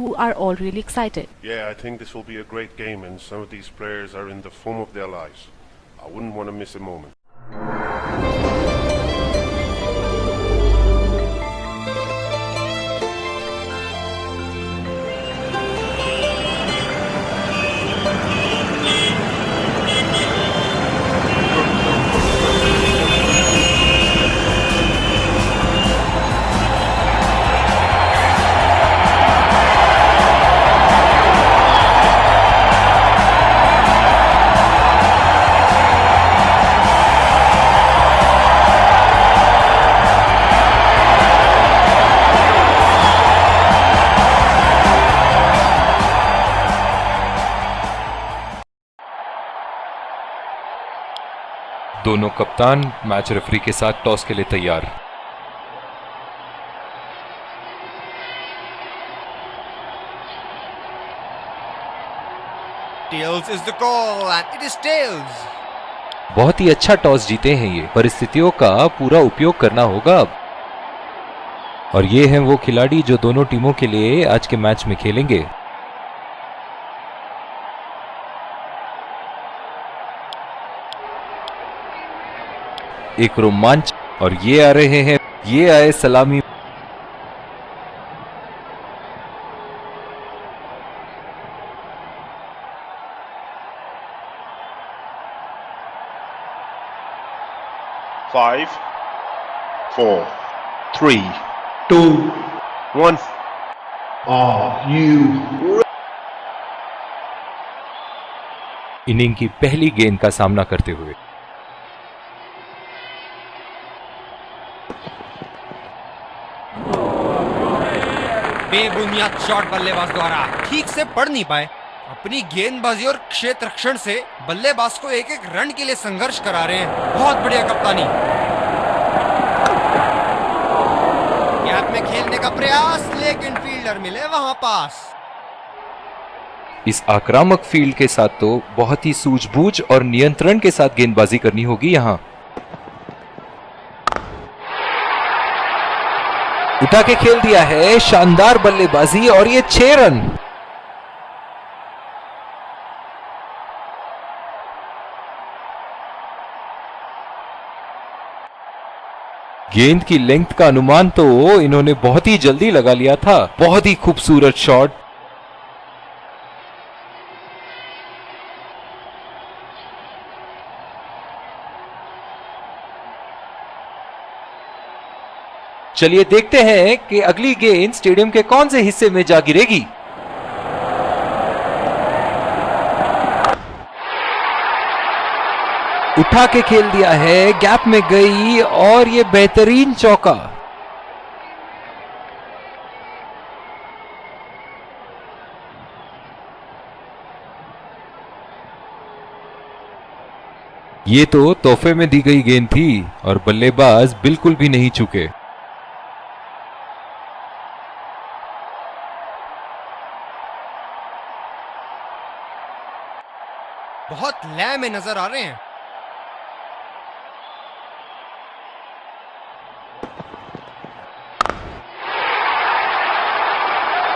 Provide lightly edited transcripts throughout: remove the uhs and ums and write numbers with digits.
who are all really excited. Yeah, I think this will be a great game, and some of these players are in the form of their lives. I wouldn't want to miss a moment. दोनों कप्तान match referee के साथ toss के लिए तैयार। Tails is the call and it is tails. बहुत ही अच्छा toss जीते हैं ये, परिस्थितियों का पूरा उपयोग करना होगा अब। और ये हैं वो खिलाड़ी जो दोनों टीमों के लिए आज के मैच में खेलेंगे। एक रोमांच, और ये आ रहे हैं, ये आए सलामी। Five, 4, 3, 2, 1. are you इनिंग की पहली गेंद का सामना करते हुए बेबुनियाद शॉट बल्लेबाज द्वारा ठीक से पढ़ नहीं पाए। अपनी गेंदबाजी और क्षेत्र रक्षण से बल्लेबाज को एक एक रन के लिए संघर्ष करा रहे हैं। बहुत बढ़िया कप्तानी। गैप में खेलने का प्रयास, लेकिन फील्डर मिले वहां पास। इस आक्रामक फील्ड के साथ तो बहुत ही सूझबूझ और नियंत्रण के साथ गेंदबाजी करनी होगी। यहां उठा के खेल दिया है, शानदार बल्लेबाजी, और ये 6 रन। गेंद की लेंथ का अनुमान तो इन्होंने बहुत ही जल्दी लगा लिया था। बहुत ही खूबसूरत शॉट। चलिए देखते हैं कि अगली गेंद स्टेडियम के कौन से हिस्से में जा गिरेगी। उठा के खेल दिया है, गैप में गई, और ये बेहतरीन चौका। ये तो तोहफे में दी गई गेंद थी और बल्लेबाज बिल्कुल भी नहीं चूके। बहुत लय में नजर आ रहे हैं।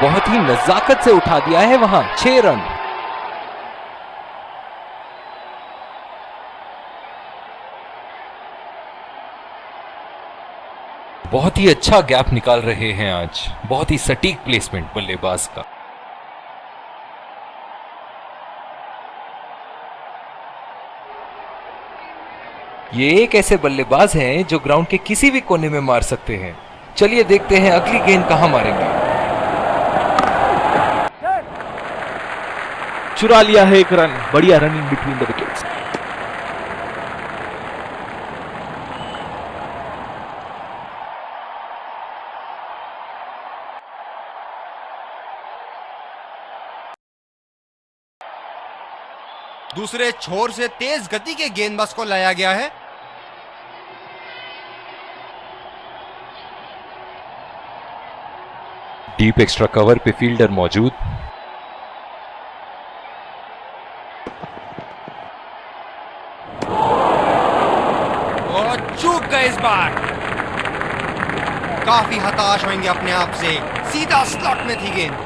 बहुत ही नजाकत से उठा दिया है वहां। 6 रन। बहुत ही अच्छा गैप निकाल रहे हैं आज। बहुत ही सटीक प्लेसमेंट बल्लेबाज का। ये एक ऐसे बल्लेबाज हैं जो ग्राउंड के किसी भी कोने में मार सकते हैं। चलिए देखते हैं अगली गेंद कहां मारेंगे। चुरा लिया है एक रन। बढ़िया run in between the wickets. दूसरे छोर से तेज गति के गेंदबाज को लाया गया है। डीप एक्स्ट्रा कवर पे फील्डर मौजूद। और चूक गए इस बार। काफी हताश होंगे अपने आप से। सीधा स्लॉट में थी गेंद।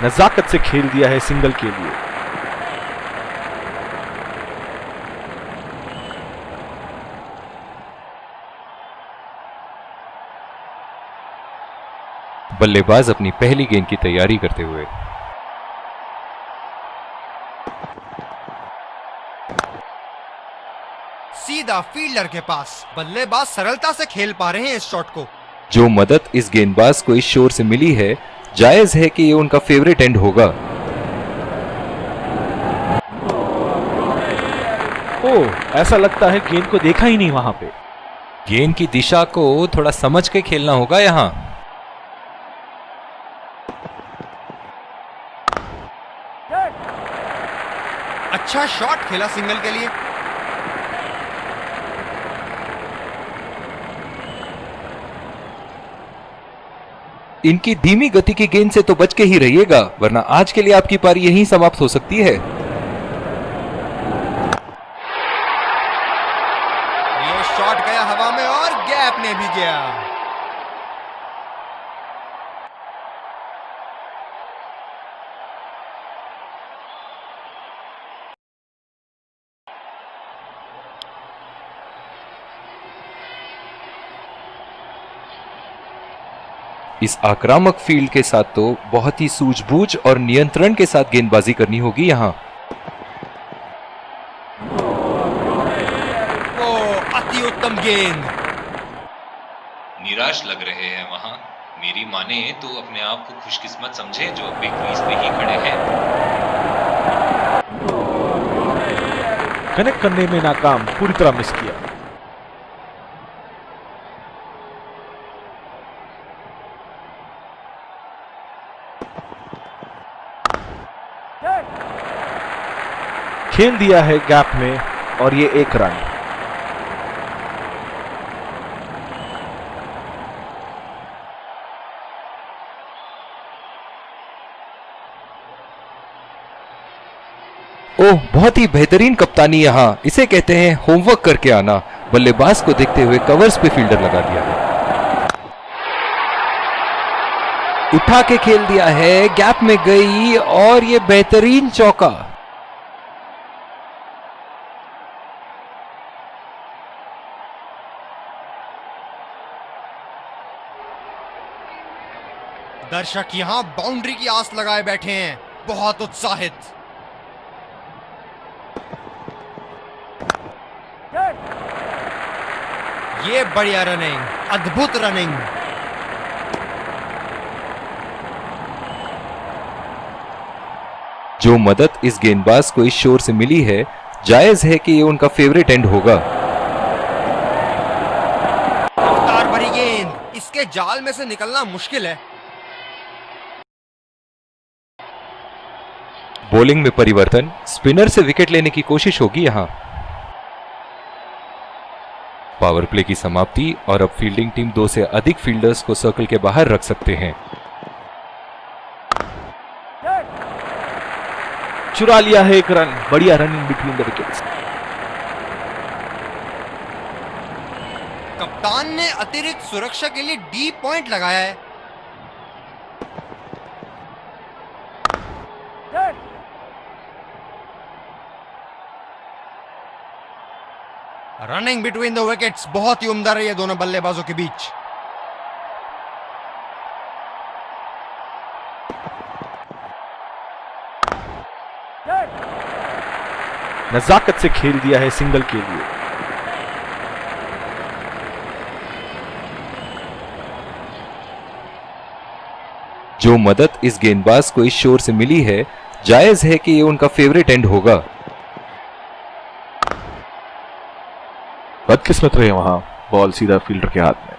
नजाकत से खेल दिया है सिंगल के लिए। बल्लेबाज अपनी पहली गेंद की तैयारी करते हुए। सीधा फील्डर के पास। बल्लेबाज सरलता से खेल पा रहे हैं इस शॉट को। जो मदद इस गेंदबाज को इस शोर से मिली है, जायज है कि ये उनका फेवरेट एंड होगा। ओह, ऐसा लगता है गेंद को देखा ही नहीं वहां पे। गेंद की दिशा को थोड़ा समझ के खेलना होगा यहां। अच्छा शॉट खेला सिंगल के लिए। इनकी धीमी गति की गेंद से तो बच के ही रहिएगा, वरना आज के लिए आपकी पारी यहीं समाप्त हो सकती है। ये शॉट गया हवा में और गैप में भी गया। इस आक्रामक फील्ड के साथ तो बहुत ही सूझबूझ और नियंत्रण के साथ गेंदबाजी करनी होगी यहां। वो अति उत्तम गेंद। निराश लग रहे हैं वहां। मेरी माने तो अपने आप को खुशकिस्मत समझे जो अब भी क्रीज पे ही खड़े हैं। कनेक्ट करने में नाकाम, पूरी तरह मिस किया। खेल दिया है गैप में और ये एक रन। ओह, बहुत ही बेहतरीन कप्तानी यहां। इसे कहते हैं होमवर्क करके आना। बल्लेबाज को देखते हुए कवर्स पे फील्डर लगा दिया है। उठा के खेल दिया है, गैप में गई और ये बेहतरीन चौका। दर्शक यहां बाउंड्री की आस लगाए बैठे हैं, बहुत उत्साहित। ये बढ़िया रनिंग, अद्भुत रनिंग। जो मदद इस गेंदबाज को इस शोर से मिली है, जायज है कि ये उनका फेवरेट एंड होगा। रफ्तार भरी गेंद, इसके जाल में से निकलना मुश्किल है। बॉलिंग में परिवर्तन, स्पिनर से विकेट लेने की कोशिश होगी यहां। पावर प्ले की समाप्ति और अब फील्डिंग टीम 2 से अधिक फील्डर्स को सर्कल के बाहर रख सकते हैं। चुरा लिया है एक रन। बढ़िया रनिंग बिटवीन द विकेट्स। कप्तान ने अतिरिक्त सुरक्षा के लिए डी पॉइंट लगाया है। रनिंग बिटवीन द विकेट्स बहुत ही उम्दा रही है दोनों बल्लेबाजों के बीच। नजाकत से खेल दिया है सिंगल के लिए। जो मदद इस गेंदबाज को इस शोर से मिली है, जायज है कि ये उनका फेवरेट एंड होगा। बदकिस्मत रहे वहां, बॉल सीधा फील्डर के हाथ में।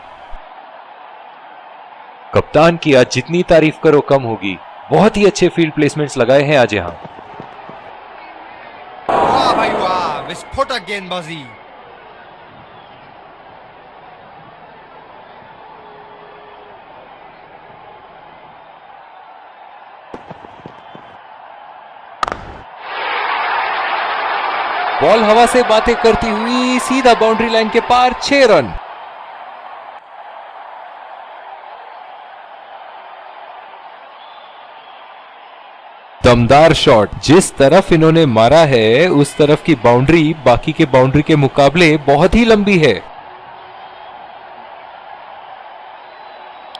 कप्तान की आज जितनी तारीफ करो कम होगी। बहुत ही अच्छे फील्ड प्लेसमेंट्स लगाए हैं आज यहां। वाह भाई वाह, विस्फोटक गेंदबाजी। बॉल हवा से बातें करती हुई सीधा बाउंड्री लाइन के पार, 6 रन। दमदार शॉट। जिस तरफ इन्होंने मारा है उस तरफ की बाउंड्री बाकी के बाउंड्री के मुकाबले बहुत ही लंबी है।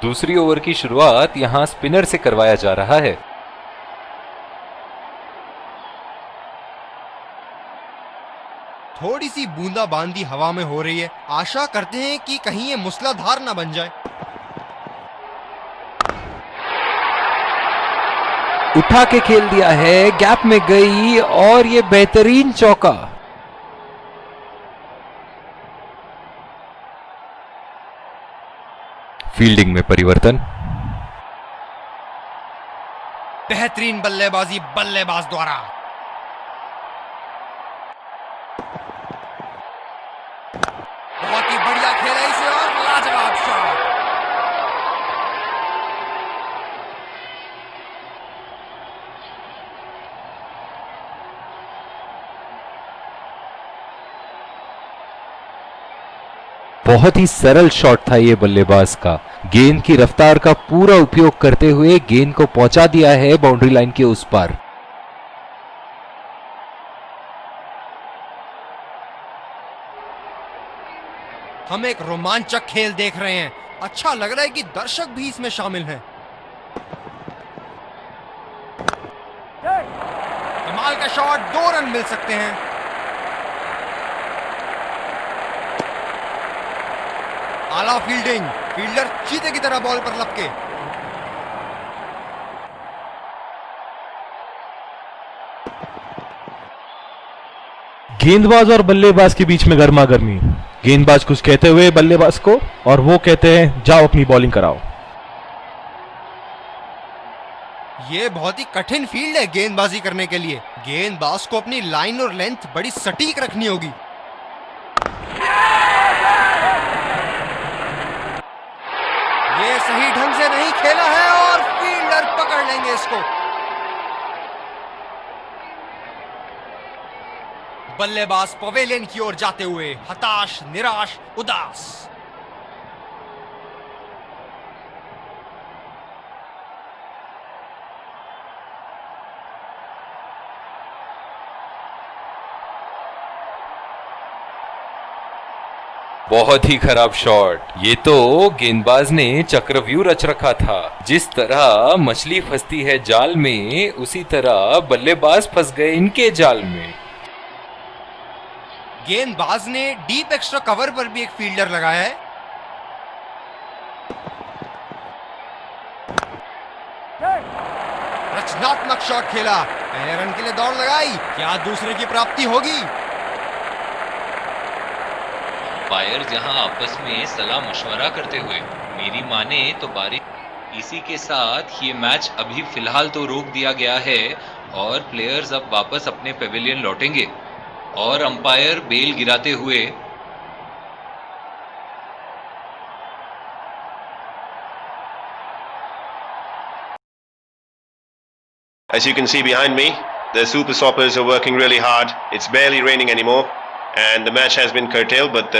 दूसरी ओवर की शुरुआत यहां स्पिनर से करवाया जा रहा है। थोड़ी सी बूंदाबांदी हवा में हो रही है। आशा करते हैं कि कहीं ये मूसलाधार ना बन जाए। उठा के खेल दिया है, गैप में गई और ये बेहतरीन चौका। फील्डिंग में परिवर्तन। बेहतरीन बल्लेबाजी बल्लेबाज द्वारा। बहुत ही बढ़िया खेला इसे और लाजवाब शॉट। बहुत ही सरल शॉट था ये बल्लेबाज का। गेंद की रफ्तार का पूरा उपयोग करते हुए गेंद को पहुंचा दिया है बाउंड्री लाइन के उस पार। हम एक रोमांचक खेल देख रहे हैं। अच्छा लग रहा है कि दर्शक भी इसमें शामिल हैं। कमाल का शॉट, 2 रन मिल सकते हैं। आला फील्डिंग, फील्डर चीते की तरह बॉल पर लपके। गेंदबाज और बल्लेबाज के बीच में गर्मा गर्मी। गेंदबाज कुछ कहते हुए बल्लेबाज को, और वो कहते हैं जाओ अपनी बॉलिंग कराओ। ये बहुत ही कठिन फील्ड है गेंदबाजी करने के लिए। गेंदबाज को अपनी लाइन और लेंथ बड़ी सटीक रखनी होगी। ये सही ढंग से नहीं खेला है और फील्डर पकड़ लेंगे इसको। बल्लेबाज पवेलियन की ओर जाते हुए हताश, निराश, उदास। बहुत ही खराब शॉट। ये तो गेंदबाज ने चक्रव्यूह रच रखा था। जिस तरह मछली फंसती है जाल में उसी तरह बल्लेबाज फंस गए इनके जाल में। गेंदबाज ने डीप एक्स्ट्रा कवर पर भी एक फील्डर लगाया है। रचनात्मक शॉट खेला, पहले रन के लिए दौड़ लगाई। क्या दूसरे की प्राप्ति होगी? अंपायर जहां आपस में सलाह मशवरा करते हुए, मेरी माने तो बारिश इसी के साथ ये मैच अभी फिलहाल तो रोक दिया गया है और प्लेयर्स अब वापस अपने पेविलियन लौटेंगे। और अंपायर बेल गिराते हुए As you can see behind me, the Super Soppers are working really hard. It's barely raining anymore and the match has been curtailed, but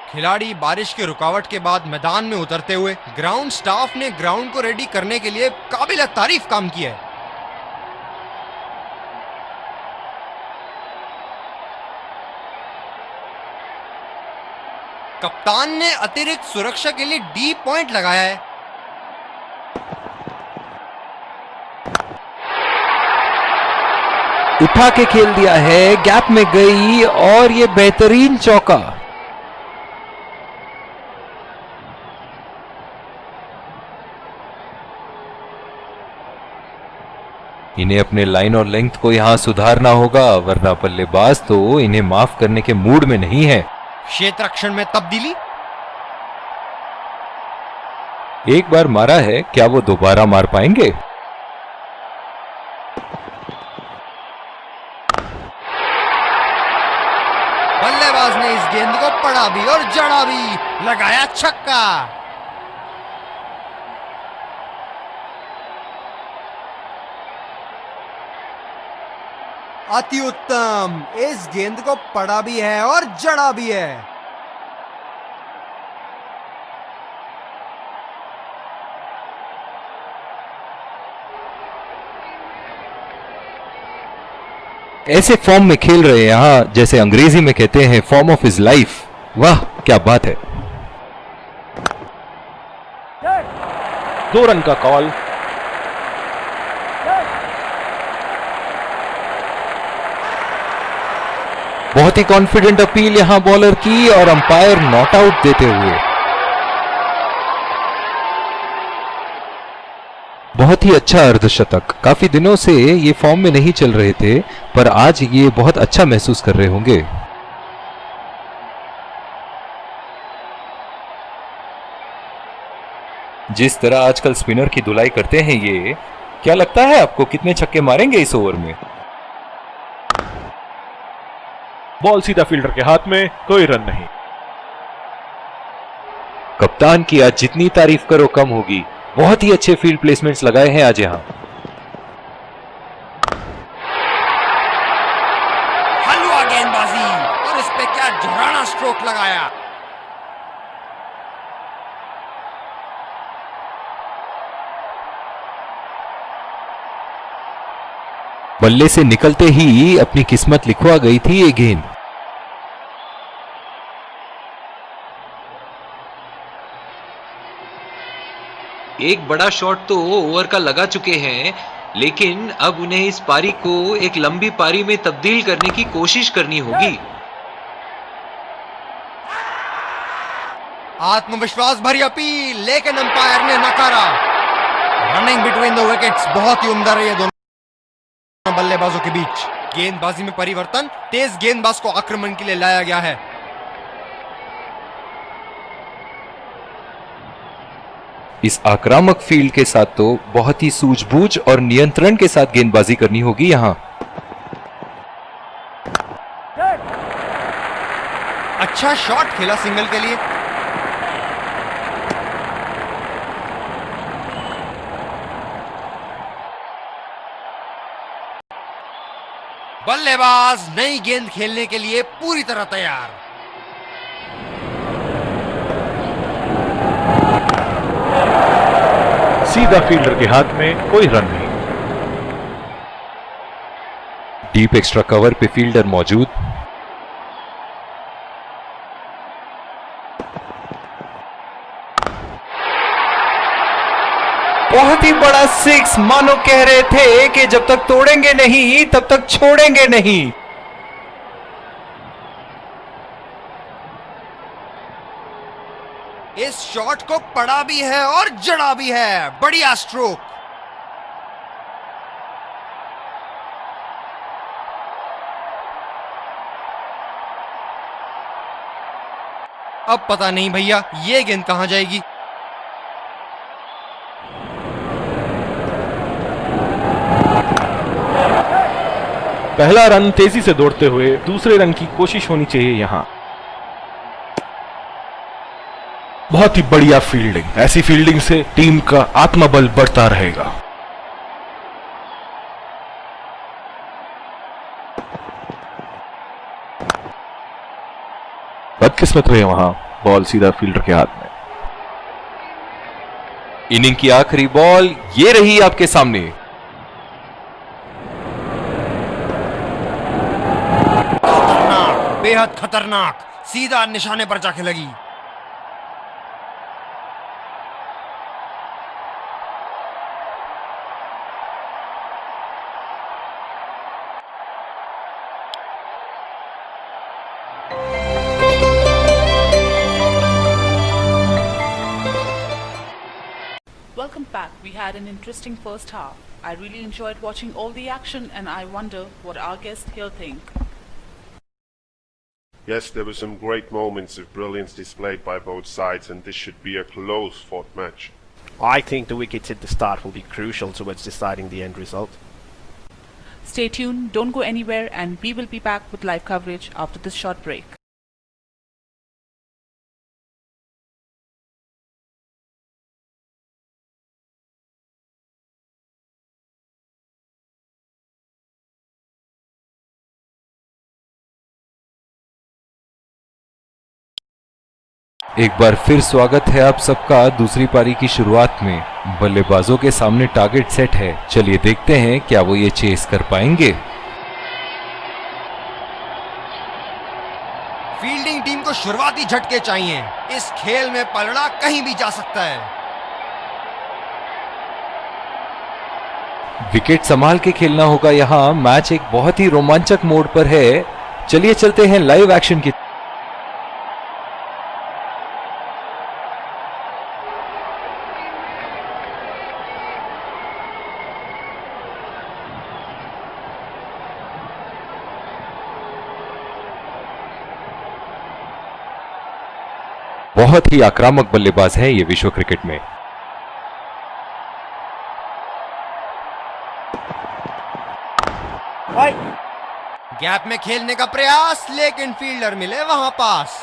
खिलाड़ी बारिश की रुकावट के बाद मैदान में उतरते हुए ग्राउंड स्टाफ ने ग्राउंड को रेडी करने के लिए काबिल तारीफ काम किया है। कप्तान ने अतिरिक्त सुरक्षा के लिए डी पॉइंट लगाया है। उठा के खेल दिया है, गैप में गई और ये बेहतरीन चौका। इन्हें अपने लाइन और लेंथ को यहां सुधारना होगा, वरना बल्लेबाज तो इन्हें माफ करने के मूड में नहीं है। क्षेत्र रक्षण में तब्दीली। एक बार मारा है, क्या वो दोबारा मार पाएंगे? बल्लेबाज ने इस गेंद को पड़ा भी और जड़ा भी, लगाया छक्का। अति उत्तम, इस गेंद को पड़ा भी है और जड़ा भी है। ऐसे फॉर्म में खेल रहे हैं यहाँ, जैसे अंग्रेजी में कहते हैं फॉर्म ऑफ हिज लाइफ। वाह क्या बात है। 2 रन का कॉल। बहुत ही कॉन्फिडेंट अपील यहां बॉलर की और अंपायर नॉट आउट देते हुए। बहुत ही अच्छा अर्धशतक। काफी दिनों से ये फॉर्म में नहीं चल रहे थे, पर आज ये बहुत अच्छा महसूस कर रहे होंगे। जिस तरह आजकल स्पिनर की धुलाई करते हैं ये, क्या लगता है आपको कितने छक्के मारेंगे इस ओवर में? बॉल सीधा फील्डर के हाथ में, कोई रन नहीं। कप्तान की आज जितनी तारीफ करो कम होगी। बहुत ही अच्छे फील्ड प्लेसमेंट्स लगाए हैं आज यहां। हलवा गेंदबाजी, और इस पे क्या झराना स्ट्रोक लगाया। बल्ले से निकलते ही अपनी किस्मत लिखवा गई थी ये गेंद। एक बड़ा शॉट तो ओवर का लगा चुके हैं, लेकिन अब उन्हें इस पारी को एक लंबी पारी में तब्दील करने की कोशिश करनी होगी। आत्मविश्वास भरी अपील, लेकिन अंपायर ने नकारा। रनिंग बिटवीन द विकेट्स बहुत ही उम्दा रही है दोनों बल्लेबाजों के बीच। गेंदबाजी में परिवर्तन, तेज गेंदबाज को आक्रमण के लिए लाया गया है। इस आक्रामक फील्ड के साथ तो बहुत ही सूझबूझ और नियंत्रण के साथ गेंदबाजी करनी होगी यहां। अच्छा शॉट खेला सिंगल के लिए। बल्लेबाज नई गेंद खेलने के लिए पूरी तरह तैयार। सीधा फील्डर के हाथ में, कोई रन नहीं। डीप एक्स्ट्रा कवर पे फील्डर मौजूद। बहुत ही बड़ा 6, मानो कह रहे थे कि जब तक तोड़ेंगे नहीं तब तक छोड़ेंगे नहीं। इस शॉट को पड़ा भी है और जड़ा भी है। बढ़िया स्ट्रोक। अब पता नहीं भैया ये गेंद कहां जाएगी। पहला रन तेजी से दौड़ते हुए दूसरे रन की कोशिश होनी चाहिए यहां। बहुत ही बढ़िया फील्डिंग। ऐसी फील्डिंग से टीम का आत्मबल बढ़ता रहेगा। बदकिस्मत रहे वहां, बॉल सीधा फील्डर के हाथ में। इनिंग की आखिरी बॉल ये रही आपके सामने। खतरनाक, बेहद खतरनाक, सीधा निशाने पर जाके लगी। Welcome back. We had an interesting first half. I really enjoyed watching all the action and I wonder what our guests here think. Yes, there were some great moments of brilliance displayed by both sides, and this should be a close fought match. I think the wickets at the start will be crucial towards deciding the end result. Stay tuned, don't go anywhere, and we will be back with live coverage after this short break. एक बार फिर स्वागत है आप सबका दूसरी पारी की शुरुआत में। बल्लेबाजों के सामने टारगेट सेट है। चलिए देखते हैं क्या वो ये चेस कर पाएंगे। फील्डिंग टीम को शुरुआती झटके चाहिए। इस खेल में पलड़ा कहीं भी जा सकता है। विकेट संभाल के खेलना होगा यहाँ। मैच एक बहुत ही रोमांचक मोड पर है। चलिए चलते हैं लाइव एक्शन की। बहुत ही आक्रामक बल्लेबाज है ये विश्व क्रिकेट में। गैप में खेलने का प्रयास, लेकिन फील्डर मिले वहां पास।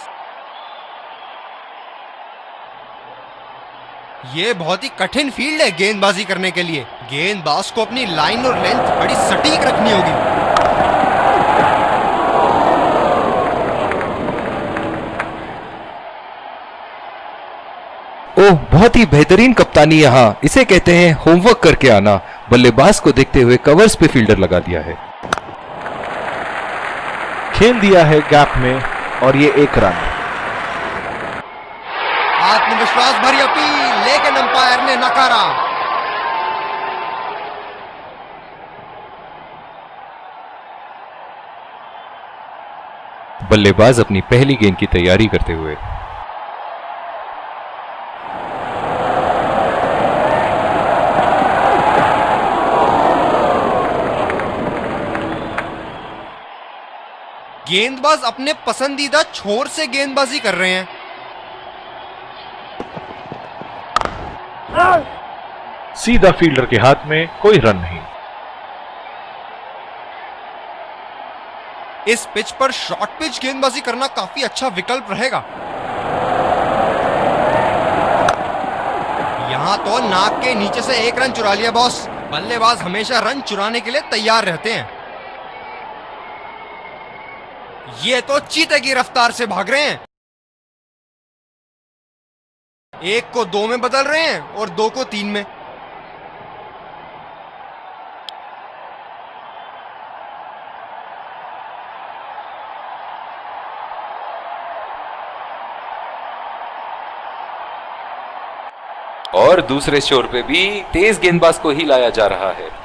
ये बहुत ही कठिन फील्ड है गेंदबाजी करने के लिए। गेंदबाज को अपनी लाइन और लेंथ बड़ी सटीक रखनी होगी। ओह, बहुत ही बेहतरीन कप्तानी यहाँ। इसे कहते हैं होमवर्क करके आना। बल्लेबाज को देखते हुए कवर्स पे फील्डर लगा दिया है। खेल दिया है गैप में और ये 1 रन। आत्मविश्वास भरी अपील, लेकिन अंपायर ने नकारा। बल्लेबाज अपनी पहली गेंद की तैयारी करते हुए। गेंदबाज अपने पसंदीदा छोर से गेंदबाजी कर रहे हैं। सीधा फील्डर के हाथ में, कोई रन नहीं। इस पिच पर शॉर्ट पिच गेंदबाजी करना काफी अच्छा विकल्प रहेगा। यहां तो नाक के नीचे से 1 रन चुरा लिया बॉस। बल्लेबाज हमेशा रन चुराने के लिए तैयार रहते हैं। ये तो चीते की रफ्तार से भाग रहे हैं। 1 को 2 में बदल रहे हैं और 2 को 3 में। और दूसरे छोर पे भी तेज गेंदबाज को ही लाया जा रहा है।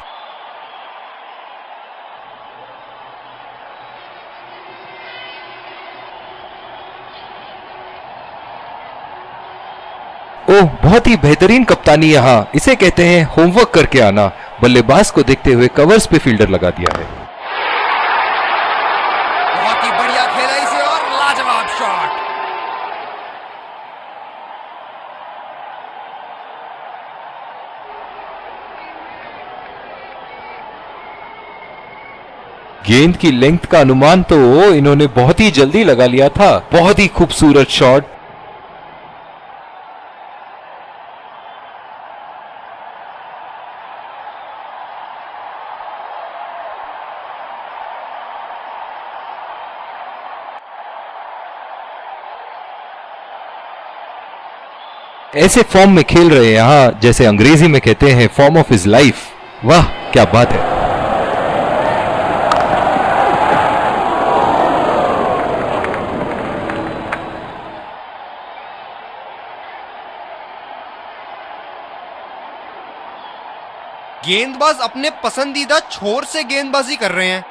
ओह, बहुत ही बेहतरीन कप्तानी यहाँ। इसे कहते हैं होमवर्क करके आना। बल्लेबाज को देखते हुए कवर्स पे फील्डर लगा दिया है। बहुत ही बढ़िया खेला इसे और लाजवाब शॉट। गेंद की लेंथ का अनुमान तो इन्होंने बहुत ही जल्दी लगा लिया था। बहुत ही खूबसूरत शॉट। ऐसे फॉर्म में खेल रहे हैं यहाँ, जैसे अंग्रेजी में कहते हैं फॉर्म ऑफ हिज लाइफ। वाह, क्या बात है। गेंदबाज अपने पसंदीदा छोर से गेंदबाजी कर रहे हैं।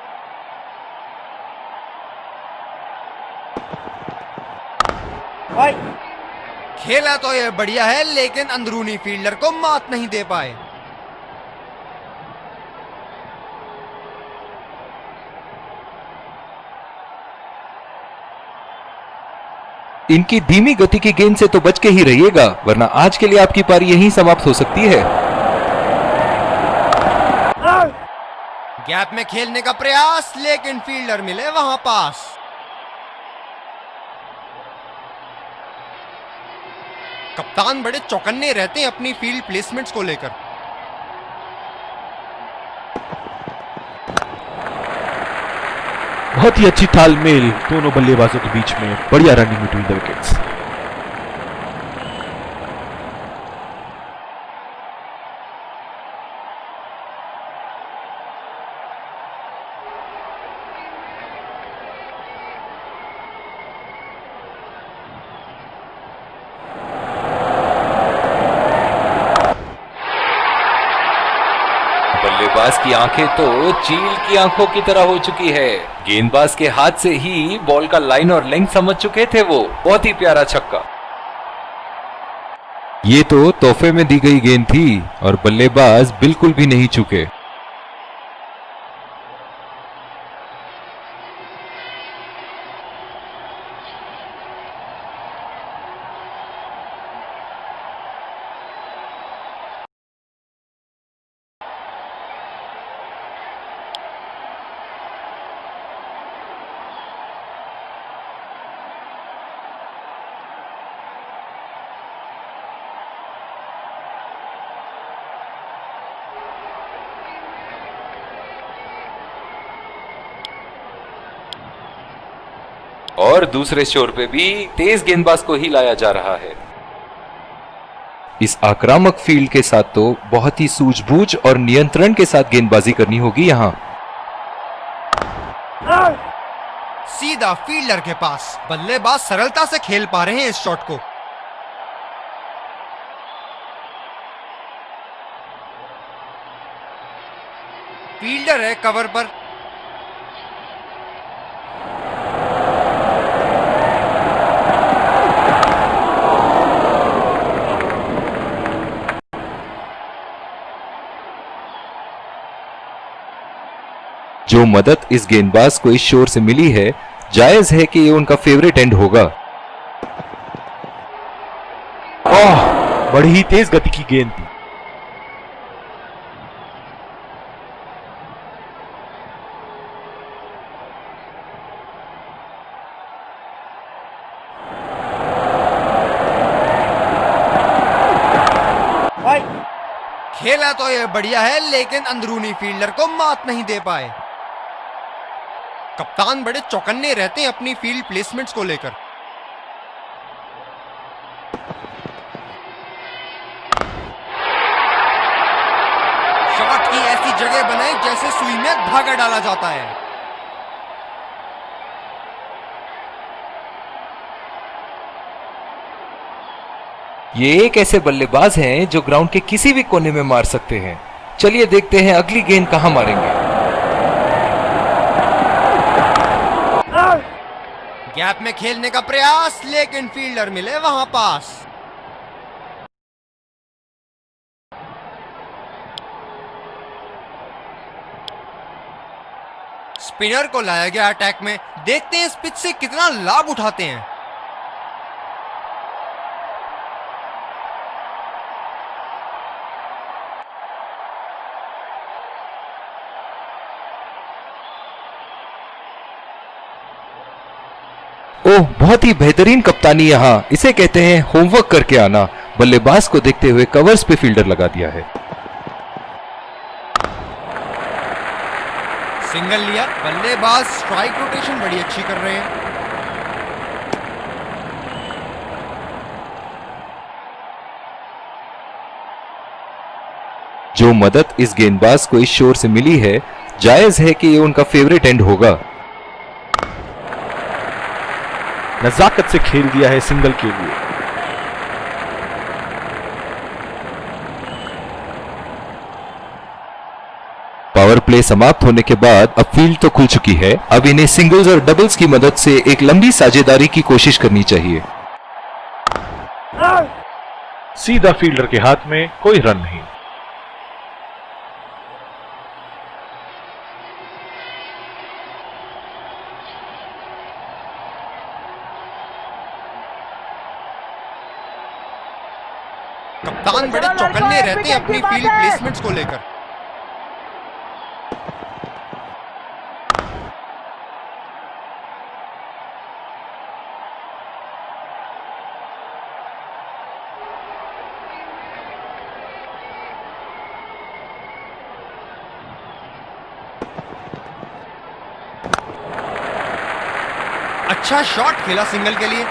खेला तो यह बढ़िया है, लेकिन अंदरूनी फील्डर को मात नहीं दे पाए। इनकी धीमी गति की गेंद से तो बच के ही रहिएगा, वरना आज के लिए आपकी पारी यहीं समाप्त हो सकती है। गैप में खेलने का प्रयास, लेकिन फील्डर मिले वहां पास। कप्तान बड़े चौकन्ने रहते हैं अपनी फील्ड प्लेसमेंट्स को लेकर। बहुत ही अच्छी तालमेल दोनों बल्लेबाजों के बीच में। बढ़िया रनिंग बिटवीन द विकेट्स। गेंदबाज की आंखें तो चील की आंखों की तरह हो चुकी है। गेंदबाज के हाथ से ही बॉल का लाइन और लेंथ समझ चुके थे वो। बहुत ही प्यारा छक्का। ये तो तोहफे में दी गई गेंद थी और बल्लेबाज बिल्कुल भी नहीं चूके। और दूसरे छोर पे भी तेज गेंदबाज को ही लाया जा रहा है। इस आक्रामक फील्ड के साथ तो बहुत ही सूझबूझ और नियंत्रण के साथ गेंदबाजी करनी होगी यहां। सीधा फील्डर के पास। बल्लेबाज सरलता से खेल पा रहे हैं इस शॉट को। फील्डर है कवर पर। जो मदद इस गेंदबाज को इस शोर से मिली है, जायज है कि ये उनका फेवरेट एंड होगा। ओह, बड़ी ही तेज गति की गेंद थी। खेला तो ये बढ़िया है, लेकिन अंदरूनी फील्डर को मात नहीं दे पाए। कप्तान बड़े चौकन्ने रहते हैं अपनी फील्ड प्लेसमेंट्स को लेकर। शॉट की ऐसी जगह बनाए जैसे सुई में धागा डाला जाता है। ये एक ऐसे बल्लेबाज हैं जो ग्राउंड के किसी भी कोने में मार सकते हैं। चलिए देखते हैं अगली गेंद कहां मारेंगे। गैप में खेलने का प्रयास, लेकिन फील्डर मिले वहां पास। स्पिनर को लाया गया अटैक में। देखते हैं इस पिच से कितना लाभ उठाते हैं। ओह, बहुत ही बेहतरीन कप्तानी यहां। इसे कहते हैं होमवर्क करके आना। बल्लेबाज को देखते हुए कवर्स पे फील्डर लगा दिया है। सिंगल लिया। बल्लेबाज स्ट्राइक रोटेशन बड़ी अच्छी कर रहे हैं। जो मदद इस गेंदबाज को इस शोर से मिली है, जायज है कि ये उनका फेवरेट एंड होगा। नजाकत से खेल दिया है सिंगल के लिए। पावर प्ले समाप्त होने के बाद अब फील्ड तो खुल चुकी है। अब इन्हें सिंगल्स और डबल्स की मदद से एक लंबी साझेदारी की कोशिश करनी चाहिए। सीधा फील्डर के हाथ में, कोई रन नहीं। कप्तान बड़े चौकन्ने रहते हैं अपनी फील्ड प्लेसमेंट्स को लेकर। अच्छा शॉट खेला सिंगल के लिए।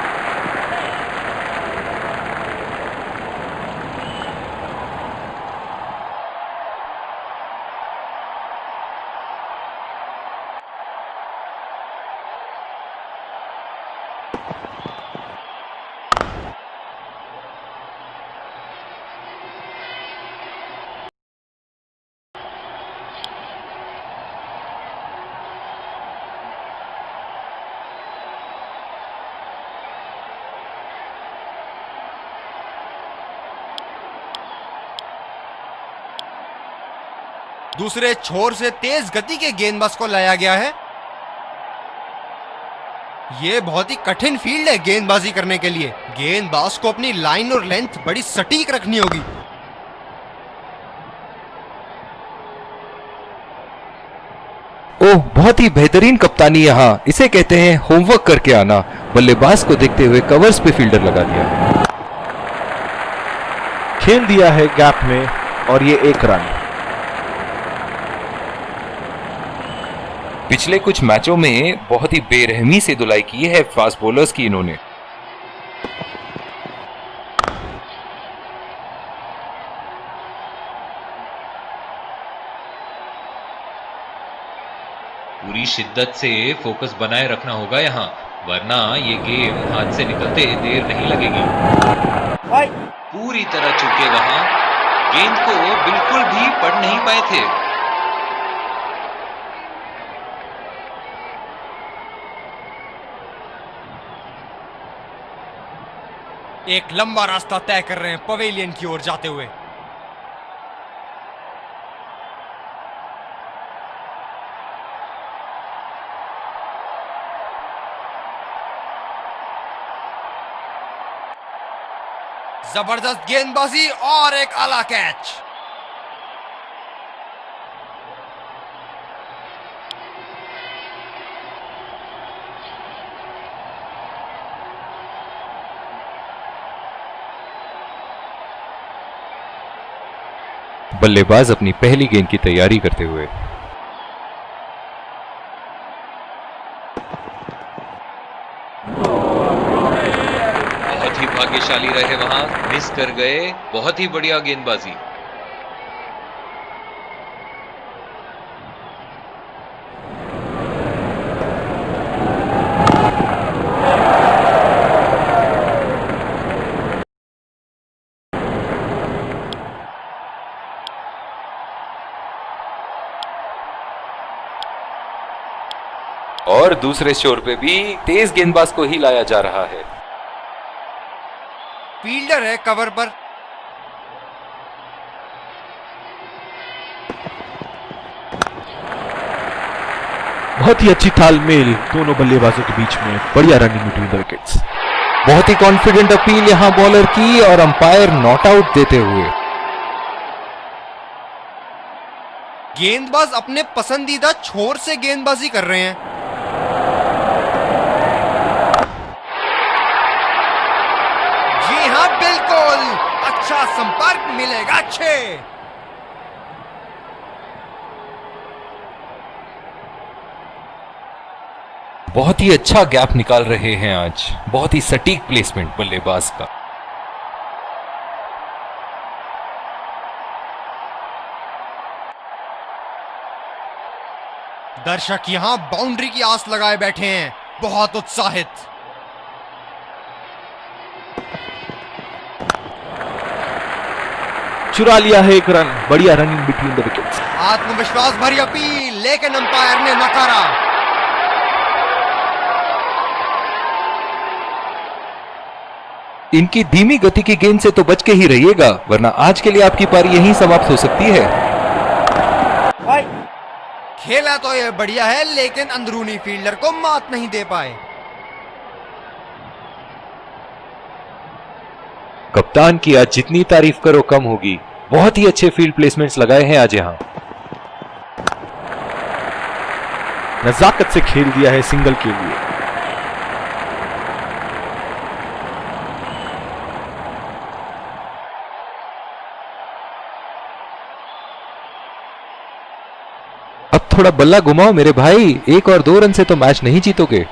दूसरे छोर से तेज गति के गेंदबाज को लाया गया है। यह बहुत ही कठिन फील्ड है गेंदबाजी करने के लिए। गेंदबाज को अपनी लाइन और लेंथ बड़ी सटीक रखनी होगी। ओह, बहुत ही बेहतरीन कप्तानी यहाँ। इसे कहते हैं होमवर्क करके आना। बल्लेबाज को देखते हुए कवर्स पे फील्डर लगा दिया। खेल दिया है गैप में और ये 1 रन। पिछले कुछ मैचों में बहुत ही बेरहमी से धुलाई की है फास्ट बॉलर्स की इन्होंने। पूरी शिद्दत से फोकस बनाए रखना होगा यहाँ, वरना ये गेम हाथ से निकलते देर नहीं लगेगी। पूरी तरह चूके वहां, गेंद को बिल्कुल भी पढ़ नहीं पाए थे। एक लंबा रास्ता तय कर रहे हैं पवेलियन की ओर जाते हुए। जबरदस्त गेंदबाजी और एक आला कैच। बल्लेबाज अपनी पहली गेंद की तैयारी करते हुए। बहुत ही भाग्यशाली रहे वहां, मिस कर गए। बहुत ही बढ़िया गेंदबाजी। और दूसरे छोर पे भी तेज गेंदबाज को ही लाया जा रहा है। फील्डर है कवर पर। बहुत ही अच्छी तालमेल दोनों बल्लेबाजों के बीच में। बढ़िया रनिंग बिटवीन द विकेट्स। बहुत ही कॉन्फिडेंट अपील यहां बॉलर की और अंपायर नॉट आउट देते हुए। गेंदबाज अपने पसंदीदा छोर से गेंदबाजी कर रहे हैं। जी हां, बिल्कुल अच्छा संपर्क मिलेगा। अच्छे बहुत ही अच्छा गैप निकाल रहे हैं आज। बहुत ही सटीक प्लेसमेंट बल्लेबाज का। दर्शक यहां बाउंड्री की आस लगाए बैठे हैं, बहुत उत्साहित। चुरा लिया है 1 रन। बढ़िया रनिंग बिटवीन द विकेट्स। आत्मविश्वास भरी अपील, लेकिन अंपायर ने नकारा। इनकी धीमी गति की गेंद से तो बच के ही रहिएगा, वरना आज के लिए आपकी पारी यहीं समाप्त हो सकती है। खेला तो यह बढ़िया है, लेकिन अंदरूनी फील्डर को मात नहीं दे पाए। कप्तान की आज जितनी तारीफ करो कम होगी। बहुत ही अच्छे फील्ड प्लेसमेंट्स लगाए हैं आज यहां। नजाकत से खेल दिया है सिंगल के लिए। अब थोड़ा बल्ला घुमाओ मेरे भाई। 1 और 2 रन से तो मैच नहीं जीतोगे।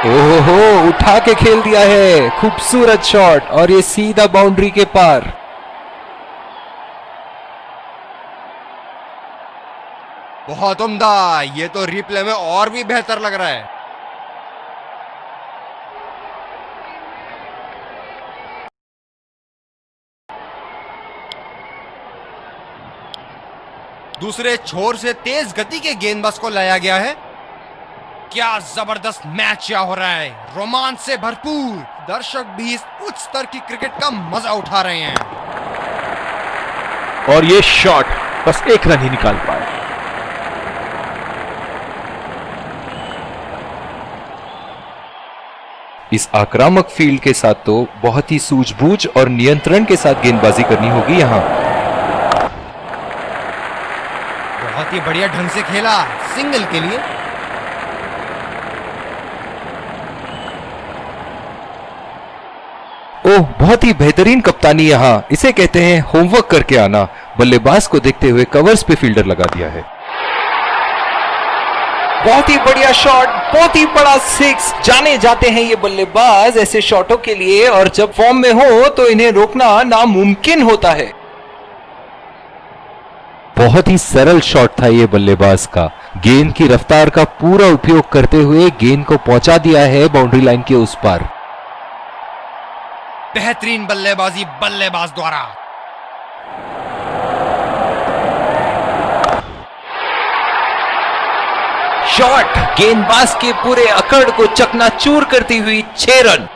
ओहो, उठा के खेल दिया है। खूबसूरत शॉट और ये सीधा बाउंड्री के पार। बहुत उम्दा। ये तो रिप्ले में और भी बेहतर लग रहा है। दूसरे छोर से तेज गति के गेंदबाज को लाया गया है। क्या जबरदस्त मैच यहाँ हो रहा है, रोमांच से भरपूर। दर्शक भी इस उच्च स्तर की क्रिकेट का मजा उठा रहे हैं। और ये शॉट बस एक रन ही निकाल पाए। इस आक्रामक फील्ड के साथ तो बहुत ही सूझबूझ और नियंत्रण के साथ गेंदबाजी करनी होगी यहाँ। बहुत ही बढ़िया ढंग से खेला, सिंगल के लिए। ओह, बहुत ही बेहतरीन कप्तानी यहाँ। इसे कहते हैं होमवर्क करके आना। बल्लेबाज को देखते हुए कवर्स पे फील्डर लगा दिया है। बहुत ही बढ़िया शॉट, बहुत ही बड़ा सिक्स। जाने जाते हैं ये बल्लेबाज ऐसे शॉटों के लिए, और जब फॉर्म में हो तो इन्हें रोकना नामुमकिन होता है। बहुत ही सरल शॉट था ये बल्लेबाज का। गेंद की रफ्तार का पूरा उपयोग करते हुए गेंद को पहुंचा दिया है बाउंड्री लाइन के उस पार। बेहतरीन बल्लेबाजी बल्लेबाज द्वारा। शॉट गेंदबाज के पूरे अकड़ को चकनाचूर करती हुई 6 रन।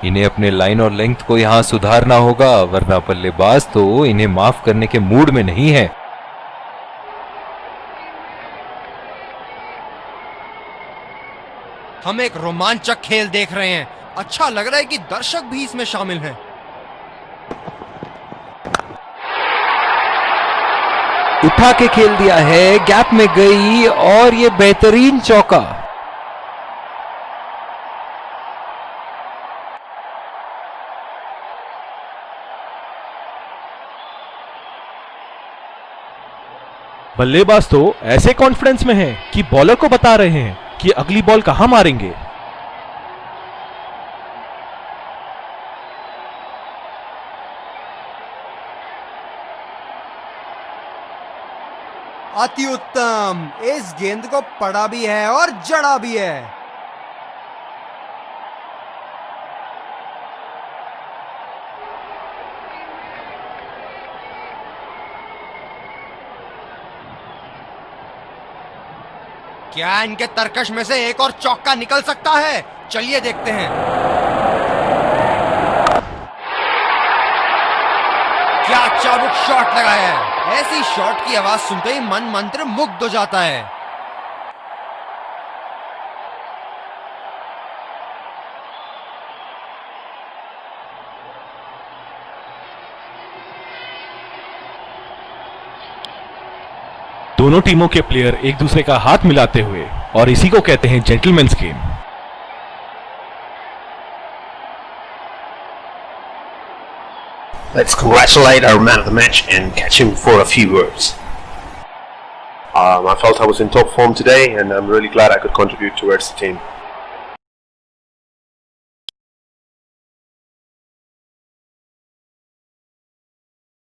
इन्हें अपने लाइन और लेंथ को यहां सुधारना होगा, वरना बल्लेबाज तो इन्हें माफ करने के मूड में नहीं है। हम एक रोमांचक खेल देख रहे हैं। अच्छा लग रहा है कि दर्शक भी इसमें शामिल हैं। उठा के खेल दिया है, गैप में गई और ये बेहतरीन चौका। बल्लेबाज तो ऐसे कॉन्फिडेंस में हैं कि बॉलर को बता रहे हैं कि अगली बॉल कहां मारेंगे। अति उत्तम, इस गेंद को पड़ा भी है और जड़ा भी है। क्या इनके तरकश में से एक और चौका निकल सकता है? चलिए देखते हैं। क्या चाबुक शॉट लगाया है। ऐसी शॉट की आवाज सुनते ही मन मंत्र मुग्ध हो जाता है। दोनों टीमों के प्लेयर एक दूसरे का हाथ मिलाते हुए, और इसी को कहते हैं gentleman's game. Let's congratulate our man of the match and catch him for a few words. I felt I was in top form today and I'm really glad I could contribute towards the team.